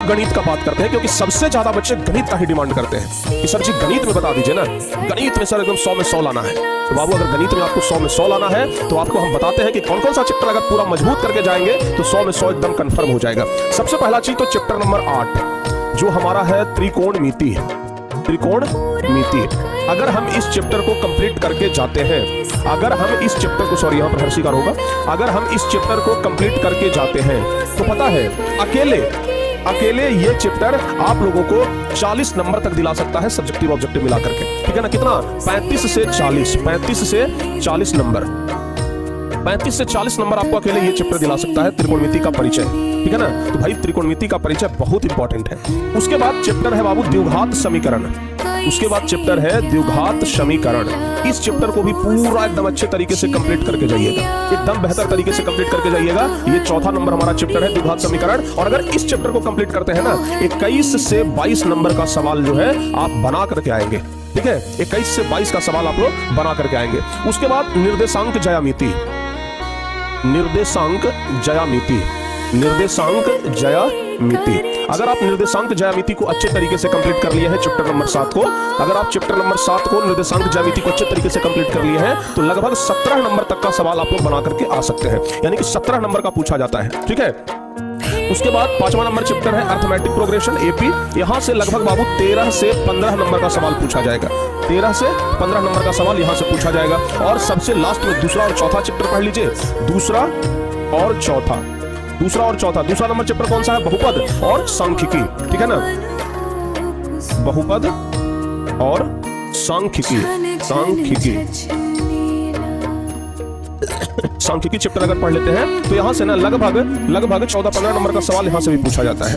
गणित का बात करते हैं, क्योंकि सबसे ज्यादा बच्चे गणित का ही डिमांड करते हैं कि सर जी गणित में बता दीजिए ना, गणित में सर एकदम 100 में 100 लाना है। तो बाबू अगर गणित में आपको 100 में 100 लाना है तो आपको हम बताते हैं कि कौन कौन सा चैप्टर अगर पूरा मजबूत करके जाएंगे तो 100 में 100 एकदम कंफर्म हो जाएगा। सबसे पहला चीज तो चैप्टर नंबर 8 जो हमारा है त्रिकोणमिति। त्रिकोणमिति अगर हम इस चैप्टर को कंप्लीट करके जाते हैं, अगर हम इस चैप्टर को, सॉरी यहाँ पर हर्षिकार होगा, अगर हम इस चैप्टर को कंप्लीट करके जाते हैं तो पता है अकेले ये चैप्टर आप लोगों को 40 नंबर तक दिला सकता है सब्जेक्टिव ऑब्जेक्टिव मिला करके, ठीक है ना। कितना? 35 से 40 नंबर, 35 से 40 नंबर आपको अकेले ये चैप्टर दिला सकता है, त्रिकोणमिति का परिचय, ठीक है ना। तो भाई त्रिकोणमिति का परिचय बहुत इंपॉर्टेंट है। उसके बाद चैप्टर है बाबू द्विघात समीकरण। उसके बाद चैप्टर है द्विघात समीकरण। इस चैप्टर को भी पूरा एकदम अच्छे तरीके से कंप्लीट करके जाइएगा, एकदम बेहतर तरीके से कंप्लीट करके जाइएगा। ये चौथा नंबर हमारा चैप्टर है द्विघात समीकरण। और अगर इस चैप्टर को कंप्लीट करते हैं ना, 21 से 22 नंबर का सवाल जो है आप बना करके आएंगे, ठीक है। 21 से 22 का सवाल आप लोग बना करके आएंगे। उसके बाद निर्देशांक ज्यामिति, निर्देशांक ज्यामिति। अगर आप निर्देशांक ज्यामिति को अच्छे तरीके से कंप्लीट कर लिए हैं चैप्टर नंबर 7 को, अगर आप चैप्टर नंबर 7 को निर्देशांक ज्यामिति को अच्छे तरीके से कंप्लीट कर लिए हैं तो लगभग 17 नंबर तक का सवाल आप लोग बना करके आ सकते हैं, यानी कि 17 नंबर का पूछा जाता है, ठीक है। उसके बाद 5वां नंबर चैप्टर है अर्थमेटिक प्रोग्रेशन एपी। यहां से लगभग बाबू 13 से 15 नंबर का सवाल पूछा जाएगा, 13 से 15 नंबर का सवाल यहां से पूछा जाएगा। और सबसे लास्ट में दूसरा और चौथा चैप्टर पढ़ लीजिए, दूसरा और चौथा। दूसरा नंबर चैप्टर कौन सा है? बहुपद और सांख्यिकी, ठीक है ना। बहुपद और सांख्यिकी चैप्टर अगर पढ़ लेते हैं तो यहां से ना लगभग 14-15 नंबर का सवाल यहां से भी पूछा जाता है,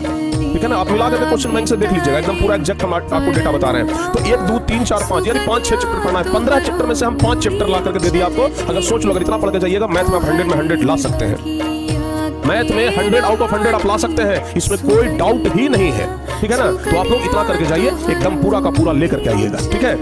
ठीक है ना। आप मिला करके क्वेश्चन बैंक से देख लीजिएगा, एकदम पूरा एग्जैक्ट हम आपको डेटा बता रहे हैं। तो 1, 2, 3, 4, 5 यानी 5-6 चैप्टर पढ़ना है। 15 चैप्टर में से हम 5 चैप्टर ला करके दे दिया आपको। अगर सोच लो अगर इतना पढ़ के जाइएगा, मैथ में आप 100 में 100 ला सकते हैं। मैथ में 100 आउट ऑफ 100 आप ला सकते हैं, इसमें कोई डाउट ही नहीं है, ठीक है ना। तो आप लोग इतना करके जाइए, एकदम पूरा का पूरा लेकर के आइएगा, ठीक है।